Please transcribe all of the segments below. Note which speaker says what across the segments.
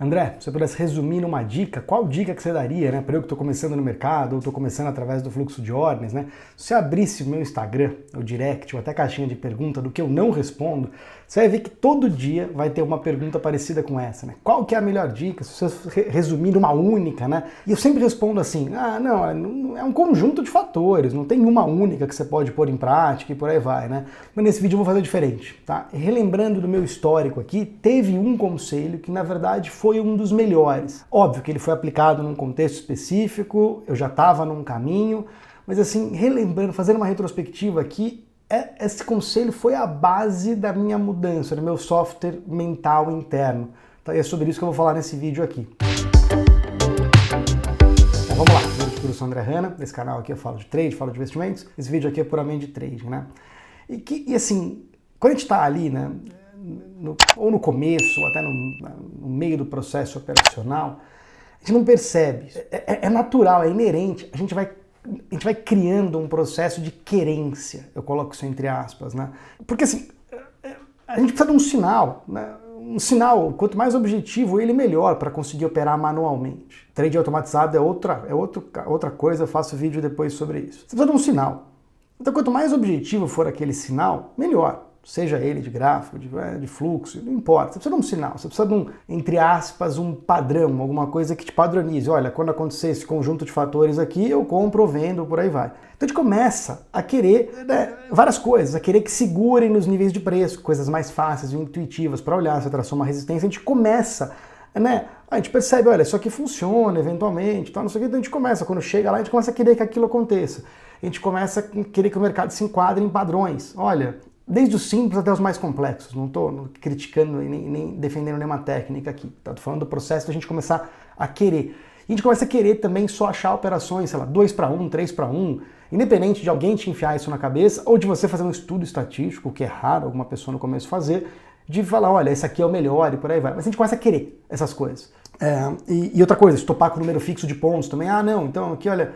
Speaker 1: André, se você pudesse resumir numa dica, qual dica que você daria, né, para eu que estou começando no mercado, ou estou começando através do fluxo de ordens, né? Se você abrisse o meu Instagram, o direct, ou até caixinha de pergunta do que eu não respondo, você vai ver que todo dia vai ter uma pergunta parecida com essa, né? Qual que é a melhor dica? Se você resumir numa única, né? E eu sempre respondo assim, não, é um conjunto de fatores, não tem uma única que você pode pôr em prática e por aí vai, né? Mas nesse vídeo eu vou fazer diferente, tá? Relembrando do meu histórico aqui, teve um conselho que na verdade foi um dos melhores. Óbvio que ele foi aplicado num contexto específico, eu já estava num caminho, mas assim, relembrando, fazendo uma retrospectiva aqui, esse conselho foi a base da minha mudança, do meu software mental interno. Tá? E é sobre isso que eu vou falar nesse vídeo aqui. Então, vamos lá, eu sou o André Hanna, nesse canal aqui eu falo de trade, falo de investimentos, esse vídeo aqui é puramente de trading, né? E assim, quando a gente está ali, né, ou no começo, ou até no meio do processo operacional, a gente não percebe, é natural, é inerente, a gente vai criando um processo de querência, eu coloco isso entre aspas, né? Porque assim, a gente precisa de um sinal, né? Um sinal, quanto mais objetivo ele, melhor para conseguir operar manualmente. Trade automatizado é outra coisa, eu faço vídeo depois sobre isso. Você precisa de um sinal. Então quanto mais objetivo for aquele sinal, melhor. Seja ele de gráfico, de fluxo, não importa. Você precisa de um sinal, você precisa de um, entre aspas, um padrão, alguma coisa que te padronize. Olha, quando acontecer esse conjunto de fatores aqui, eu compro, vendo, por aí vai. Então a gente começa a querer, né, várias coisas, a querer que segurem nos níveis de preço, coisas mais fáceis e intuitivas para olhar, se traçou uma resistência, a gente começa, né, a gente percebe, olha, isso aqui funciona eventualmente, tal, não sei o que, então a gente começa, quando chega lá, a gente começa a querer que aquilo aconteça. A gente começa a querer que o mercado se enquadre em padrões. Olha, desde os simples até os mais complexos. Não estou criticando e nem defendendo nenhuma técnica aqui. Estou falando do processo da gente começar a querer. E a gente começa a querer também só achar operações, sei lá, 2 para 1, 3 para 1, independente de alguém te enfiar isso na cabeça ou de você fazer um estudo estatístico, que é raro alguma pessoa no começo fazer, de falar, olha, esse aqui é o melhor e por aí vai. Mas a gente começa a querer essas coisas. E outra coisa, estopar com o número fixo de pontos também. Ah, não, então aqui, olha,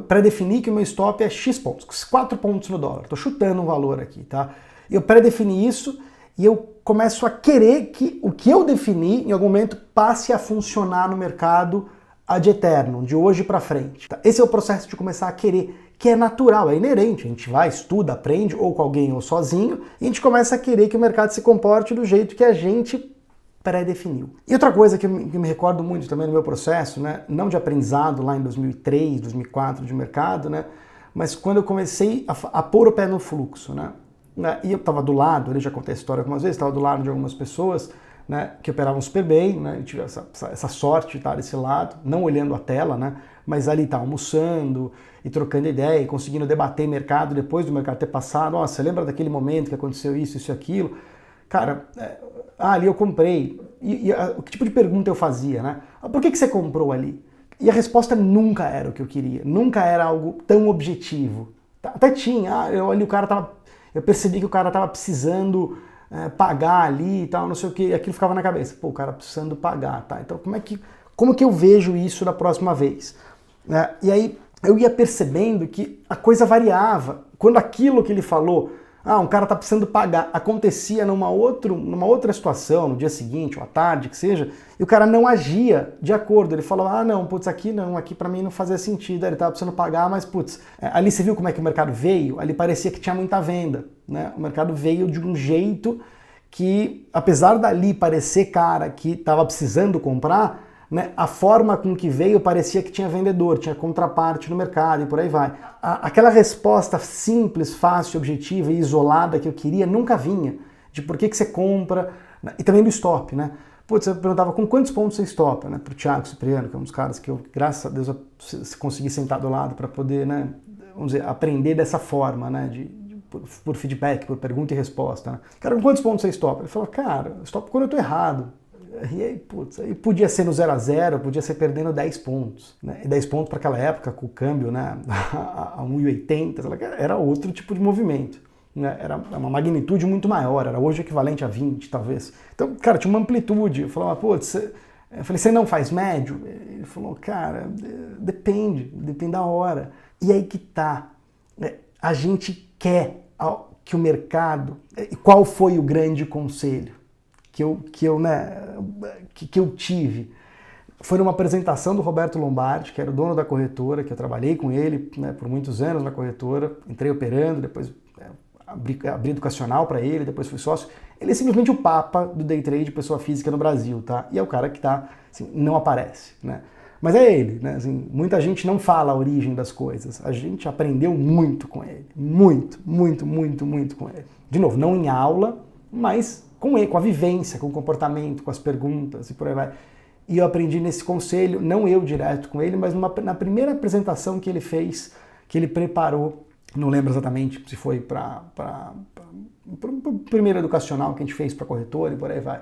Speaker 1: pré-definir que o meu stop é X pontos, 4 pontos no dólar. Estou chutando um valor aqui, tá? Eu pré-defini isso e eu começo a querer que o que eu defini, em algum momento, passe a funcionar no mercado ad eternum, de hoje para frente. Tá? Esse é o processo de começar a querer, que é natural, é inerente. A gente vai, estuda, aprende, ou com alguém ou sozinho, e a gente começa a querer que o mercado se comporte do jeito que a gente pré-definiu. E outra coisa que eu me recordo muito também no meu processo, né, não de aprendizado lá em 2003, 2004 de mercado, né, mas quando eu comecei a pôr o pé no fluxo, né, e eu estava do lado, eu já contei a história algumas vezes, estava do lado de algumas pessoas, né, que operavam super bem, né, eu tive essa sorte de estar desse lado, não olhando a tela, né, mas ali tá almoçando e trocando ideia e conseguindo debater mercado depois do mercado ter passado. Nossa, você lembra daquele momento que aconteceu isso e aquilo? Cara, ali eu comprei. Que tipo de pergunta eu fazia, né? Por que você comprou ali? E a resposta nunca era o que eu queria. Nunca era algo tão objetivo. Até tinha. Eu percebi que o cara estava precisando pagar ali e tal, não sei o que. E aquilo ficava na cabeça. Pô, o cara precisando pagar, tá? Então como que eu vejo isso da próxima vez? E aí eu ia percebendo que a coisa variava. Quando aquilo que ele falou, um cara tá precisando pagar, acontecia numa outra situação, no dia seguinte, ou à tarde, que seja, e o cara não agia de acordo. Ele falou, aqui pra mim não fazia sentido, ele tava precisando pagar, mas putz, ali você viu como é que o mercado veio? Ali parecia que tinha muita venda, né? O mercado veio de um jeito que, apesar dali parecer cara que tava precisando comprar, né, a forma com que veio parecia que tinha vendedor, tinha contraparte no mercado e por aí vai. Aquela resposta simples, fácil, objetiva e isolada que eu queria nunca vinha. De por que você compra, né, e também do stop, né? Putz, eu perguntava com quantos pontos você stopa, né? Pro Thiago Cipriano, que é um dos caras que eu, graças a Deus, eu consegui sentar do lado para poder, né, vamos dizer, aprender dessa forma, né? Por feedback, por pergunta e resposta. Né? Cara, com quantos pontos você stopa? Ele falou, cara, eu stopo quando eu tô errado. E aí, putz, aí podia ser no 0 a 0, podia ser perdendo 10 pontos. Né? E 10 pontos para aquela época, com o câmbio, né, a 1,80, era outro tipo de movimento. Né? Era uma magnitude muito maior, era hoje equivalente a 20, talvez. Então, cara, tinha uma amplitude. Eu falava, putz, eu falei, você não faz médio? Ele falou, cara, depende da hora. E aí que tá. A gente quer que o mercado... Qual foi o grande conselho? que eu tive foi numa apresentação do Roberto Lombardi, que era o dono da corretora, que eu trabalhei com ele, né, por muitos anos na corretora, entrei operando, depois abri educacional para ele, depois fui sócio. Ele é simplesmente o papa do day trade, pessoa física no Brasil, tá? E é o cara que assim, não aparece, né? Mas é ele, né? Assim, muita gente não fala a origem das coisas. A gente aprendeu muito com ele. Muito com ele. De novo, não em aula, mas com ele, com a vivência, com o comportamento, com as perguntas e por aí vai. E eu aprendi nesse conselho, não eu direto com ele, mas na primeira apresentação que ele fez, que ele preparou, não lembro exatamente se foi para o primeiro educacional que a gente fez para corretora e por aí vai.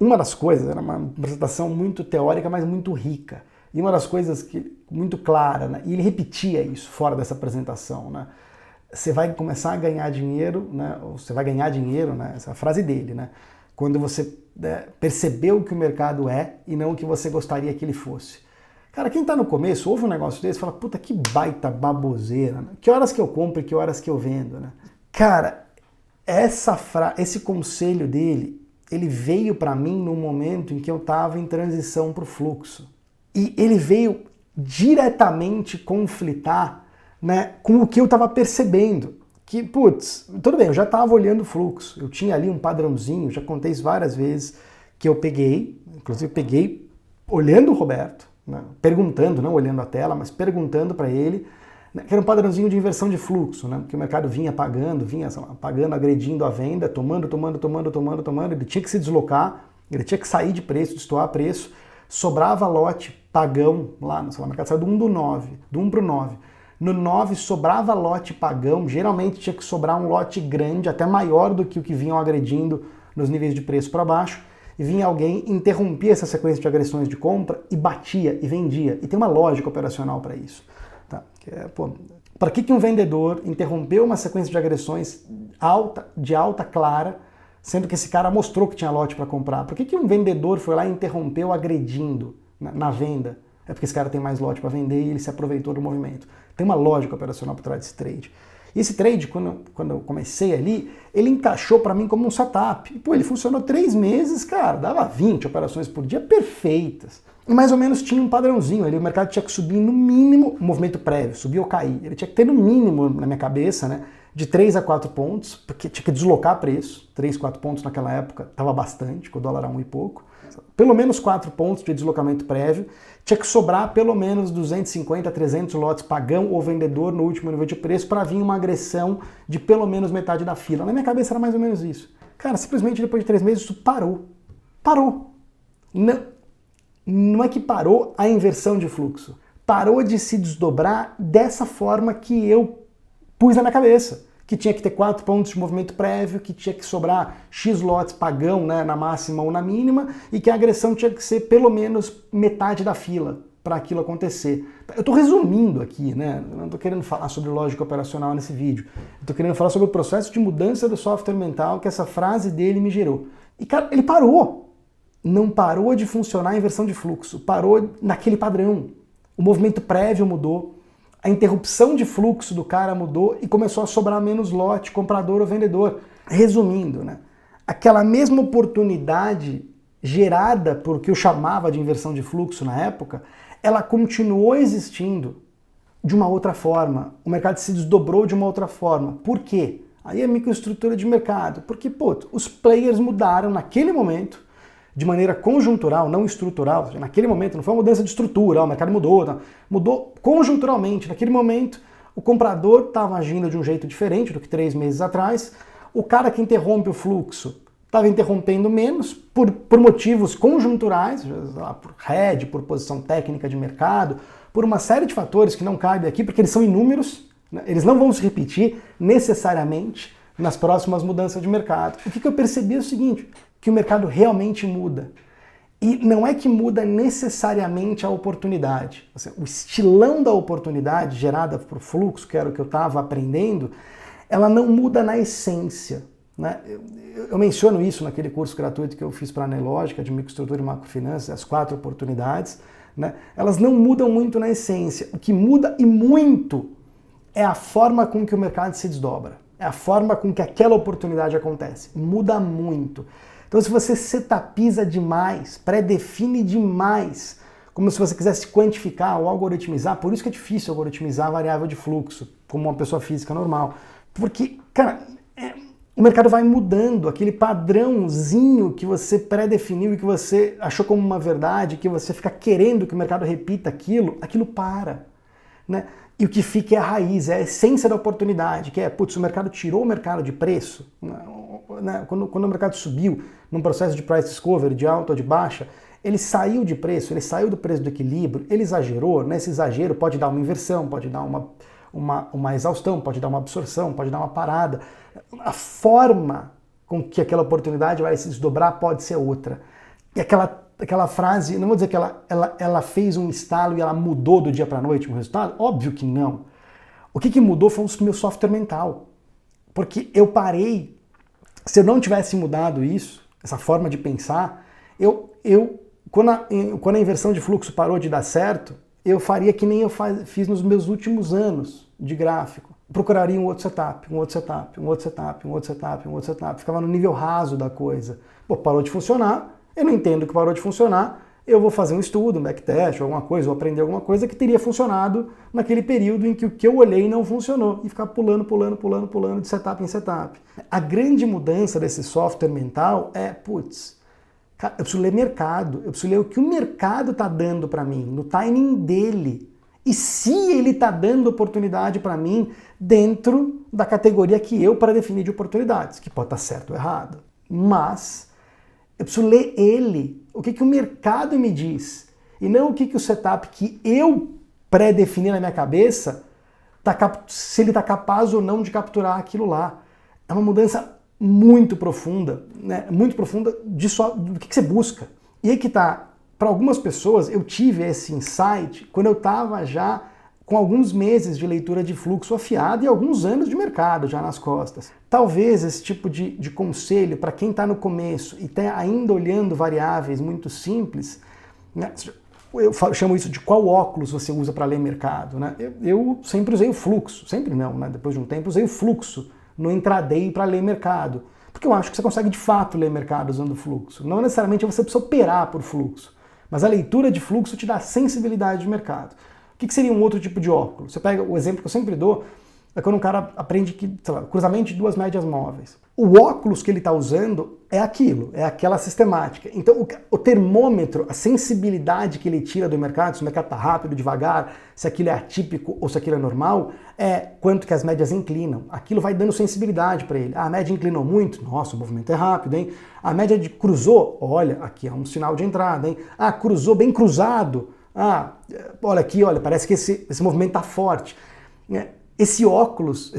Speaker 1: Uma das coisas, era uma apresentação muito teórica, mas muito rica. E uma das coisas muito clara, né? E ele repetia isso fora dessa apresentação, né? Você vai começar a ganhar dinheiro, né? Ou você vai ganhar dinheiro, né? Essa é a frase dele, né? Quando você percebeu o que o mercado é e não o que você gostaria que ele fosse. Cara, quem tá no começo, ouve um negócio desse e fala, puta, que baita baboseira, né? Que horas que eu compro e que horas que eu vendo, né? Cara, esse conselho dele, ele veio para mim num momento em que eu estava em transição para o fluxo. E ele veio diretamente conflitar, né, com o que eu estava percebendo. Que, putz, tudo bem, eu já estava olhando o fluxo, eu tinha ali um padrãozinho, já contei isso várias vezes, que eu peguei, inclusive peguei olhando o Roberto, né, perguntando, não olhando a tela, mas perguntando para ele, né, que era um padrãozinho de inversão de fluxo, né, que o mercado vinha pagando, agredindo a venda, tomando, ele tinha que se deslocar, ele tinha que sair de preço, destoar preço, sobrava lote pagão lá, no mercado saiu do 1 para o 9. No 9 sobrava lote pagão, geralmente tinha que sobrar um lote grande, até maior do que o que vinham agredindo nos níveis de preço para baixo, e vinha alguém, interrompia essa sequência de agressões de compra e batia e vendia. E tem uma lógica operacional para isso. Tá? Para que um vendedor interrompeu uma sequência de agressões de alta clara, sendo que esse cara mostrou que tinha lote para comprar? Por que um vendedor foi lá e interrompeu agredindo na venda? É porque esse cara tem mais lote para vender e ele se aproveitou do movimento. Tem uma lógica operacional por trás desse trade. E esse trade, quando eu comecei ali, ele encaixou para mim como um setup. E, ele funcionou 3 meses, cara, dava 20 operações por dia perfeitas. E mais ou menos tinha um padrãozinho ali, o mercado tinha que subir no mínimo, o movimento prévio, subir ou cair. Ele tinha que ter no mínimo, na minha cabeça, né, de 3 a 4 pontos, porque tinha que deslocar preço. 3, 4 pontos naquela época estava bastante, com o dólar a 1 e pouco. Pelo menos 4 pontos de deslocamento prévio. Tinha que sobrar pelo menos 250 a 300 lotes pagão ou vendedor no último nível de preço para vir uma agressão de pelo menos metade da fila. Na minha cabeça era mais ou menos isso. Cara, simplesmente depois de 3 meses isso parou. Parou. Não é que parou a inversão de fluxo. Parou de se desdobrar dessa forma que eu pus na minha cabeça. Que tinha que ter 4 pontos de movimento prévio, que tinha que sobrar X lotes pagão, né, na máxima ou na mínima, e que a agressão tinha que ser pelo menos metade da fila para aquilo acontecer. Eu estou resumindo aqui, né? Eu não estou querendo falar sobre lógica operacional nesse vídeo. Estou querendo falar sobre o processo de mudança do software mental que essa frase dele me gerou. E, cara, ele parou. Não parou de funcionar a inversão de fluxo. Parou naquele padrão. O movimento prévio mudou. A interrupção de fluxo do cara mudou e começou a sobrar menos lote, comprador ou vendedor. Resumindo, né? Aquela mesma oportunidade gerada por o que eu chamava de inversão de fluxo na época, ela continuou existindo de uma outra forma. O mercado se desdobrou de uma outra forma. Por quê? Aí a microestrutura de mercado. Porque, os players mudaram naquele momento, de maneira conjuntural, não estrutural. Naquele momento não foi uma mudança de estrutura, o mercado mudou. Não. Mudou conjunturalmente. Naquele momento, o comprador estava agindo de um jeito diferente do que 3 meses atrás. O cara que interrompe o fluxo estava interrompendo menos por motivos conjunturais, por hedge, por posição técnica de mercado, por uma série de fatores que não cabem aqui, porque eles são inúmeros, né? Eles não vão se repetir necessariamente nas próximas mudanças de mercado. O que eu percebi é o seguinte, que o mercado realmente muda. E não é que muda necessariamente a oportunidade. O estilão da oportunidade gerada por fluxo, que era o que eu estava aprendendo, ela não muda na essência. Né? Eu menciono isso naquele curso gratuito que eu fiz para a Anelógica, de microestrutura e macrofinanças, as 4 oportunidades. Né? Elas não mudam muito na essência. O que muda e muito é a forma com que o mercado se desdobra. É a forma com que aquela oportunidade acontece. Muda muito. Então se você setapiza demais, pré-define demais, como se você quisesse quantificar ou algoritmizar, por isso que é difícil algoritmizar a variável de fluxo, como uma pessoa física normal. Porque, cara, o mercado vai mudando, aquele padrãozinho que você pré-definiu e que você achou como uma verdade, que você fica querendo que o mercado repita aquilo para, né? E o que fica é a raiz, é a essência da oportunidade, que é, putz, o mercado tirou o mercado de preço, né? Quando o mercado subiu num processo de price discovery, de alta ou de baixa, ele saiu de preço, ele saiu do preço do equilíbrio, ele exagerou, né? Esse exagero pode dar uma inversão, pode dar uma exaustão, pode dar uma absorção, pode dar uma parada. A forma com que aquela oportunidade vai se desdobrar pode ser outra. E aquela frase, não vou dizer que ela fez um estalo e ela mudou do dia para a noite o resultado? Óbvio que não. O que mudou foi o meu software mental. Porque eu parei, se eu não tivesse mudado isso, essa forma de pensar, quando a inversão de fluxo parou de dar certo, eu faria que nem eu fiz nos meus últimos anos de gráfico. Procuraria um outro setup, um outro setup, um outro setup, um outro setup, um outro setup. Ficava no nível raso da coisa. Pô, parou de funcionar, eu não entendo que parou de funcionar, eu vou fazer um estudo, um backtest, alguma coisa, ou aprender alguma coisa que teria funcionado naquele período em que o que eu olhei não funcionou. E ficar pulando de setup em setup. A grande mudança desse software mental é, putz, cara, eu preciso ler mercado, eu preciso ler o que o mercado está dando para mim, no timing dele. E se ele está dando oportunidade para mim dentro da categoria que eu pré-defini de oportunidades, que pode estar certo ou errado. Mas eu preciso ler ele, o que o mercado me diz, e não o que o setup que eu pré-defini na minha cabeça, se ele está capaz ou não de capturar aquilo lá. É uma mudança muito profunda, né? Muito profunda do que você busca. E aí que tá. Para algumas pessoas, eu tive esse insight quando eu estava já com alguns meses de leitura de fluxo afiado e alguns anos de mercado já nas costas. Talvez esse tipo de conselho para quem está no começo e está ainda olhando variáveis muito simples, né? Eu chamo isso de qual óculos você usa para ler mercado. Né? Eu sempre usei o fluxo, sempre não, né? Depois de um tempo usei o fluxo no intraday para ler mercado. Porque eu acho que você consegue de fato ler mercado usando o fluxo. Não necessariamente você precisa operar por fluxo. Mas a leitura de fluxo te dá sensibilidade de mercado. O que seria um outro tipo de óculos? Você pega o exemplo que eu sempre dou, é quando um cara aprende que, sei lá, cruzamento de duas médias móveis. O óculos que ele está usando é aquilo, é aquela sistemática. Então o termômetro, a sensibilidade que ele tira do mercado, se o mercado está rápido, devagar, se aquilo é atípico ou se aquilo é normal, é quanto que as médias inclinam. Aquilo vai dando sensibilidade para ele. A média inclinou muito, nossa, o movimento é rápido, hein? A média cruzou, olha, aqui é um sinal de entrada, hein? Ah, cruzou bem cruzado. Ah, olha aqui, olha, parece que esse movimento está forte. Esse óculos,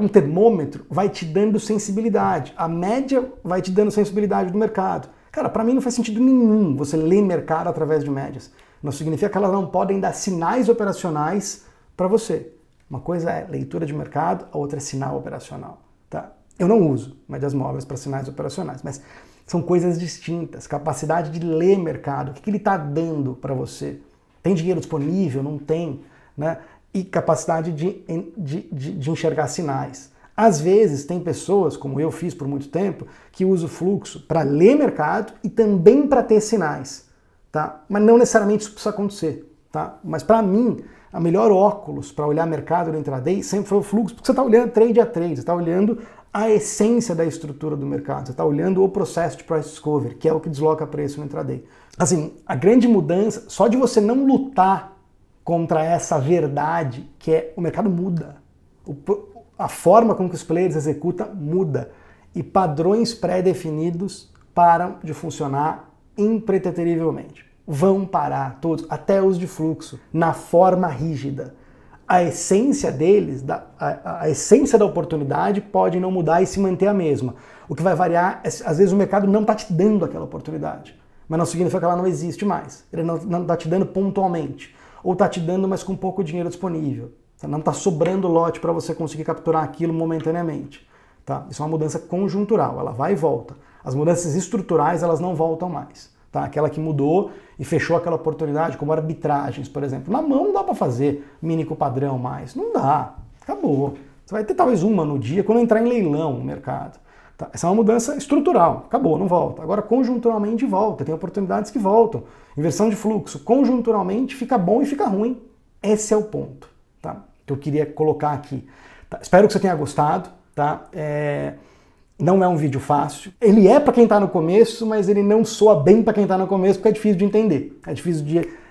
Speaker 1: um termômetro, vai te dando sensibilidade. A média vai te dando sensibilidade do mercado. Cara, para mim não faz sentido nenhum você ler mercado através de médias. Não significa que elas não podem dar sinais operacionais para você. Uma coisa é leitura de mercado, a outra é sinal operacional. Tá? Eu não uso médias móveis para sinais operacionais, mas são coisas distintas. Capacidade de ler mercado, o que ele está dando para você? Tem dinheiro disponível? Não tem? Né? E capacidade de enxergar sinais. Às vezes tem pessoas, como eu fiz por muito tempo, que usam o fluxo para ler mercado e também para ter sinais. Tá? Mas não necessariamente isso precisa acontecer. Tá? Mas para mim, a melhor óculos para olhar mercado no intraday sempre foi o fluxo, porque você está olhando trade a trade, você está olhando a essência da estrutura do mercado, você está olhando o processo de price discovery, que é o que desloca preço no intraday. Assim, a grande mudança, só de você não lutar contra essa verdade, que é o mercado muda. A forma como que os players executam muda. E padrões pré-definidos param de funcionar impreterivelmente. Vão parar todos, até os de fluxo, na forma rígida. A essência deles, a essência da oportunidade pode não mudar e se manter a mesma. O que vai variar é, às vezes, o mercado não está te dando aquela oportunidade. Mas não significa que ela não existe mais. Ele não está te dando pontualmente. Ou está te dando, mas com pouco dinheiro disponível. Não está sobrando lote para você conseguir capturar aquilo momentaneamente. Tá? Isso é uma mudança conjuntural, ela vai e volta. As mudanças estruturais, elas não voltam mais. Tá? Aquela que mudou e fechou aquela oportunidade, como arbitragens, por exemplo. Na mão não dá para fazer mini com padrão mais. Não dá. Acabou. Você vai ter talvez uma no dia quando entrar em leilão no mercado. Tá? Essa é uma mudança estrutural, acabou, não volta. Agora, conjunturalmente volta, tem oportunidades que voltam. Inversão de fluxo, conjunturalmente fica bom e fica ruim. Esse é o ponto, tá? Que eu queria colocar aqui. Tá? Espero que você tenha gostado, tá? Não é um vídeo fácil. Ele é para quem está no começo, mas ele não soa bem para quem está no começo, porque é difícil de entender, é difícil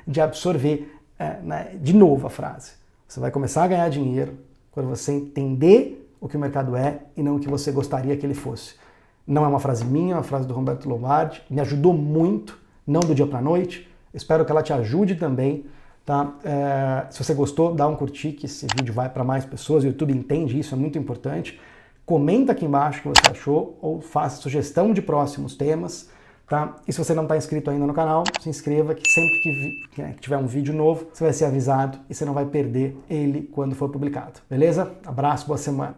Speaker 1: de absorver né? De novo a frase. Você vai começar a ganhar dinheiro quando você entender o que o mercado é e não o que você gostaria que ele fosse. Não é uma frase minha, é uma frase do Roberto Lombardi. Me ajudou muito, não do dia para a noite. Espero que ela te ajude também. Tá? Se você gostou, dá um curtir, que esse vídeo vai para mais pessoas. O YouTube entende isso, é muito importante. Comenta aqui embaixo o que você achou ou faça sugestão de próximos temas. Tá? E se você não está inscrito ainda no canal, se inscreva, que sempre que tiver um vídeo novo, você vai ser avisado e você não vai perder ele quando for publicado. Beleza? Abraço, boa semana.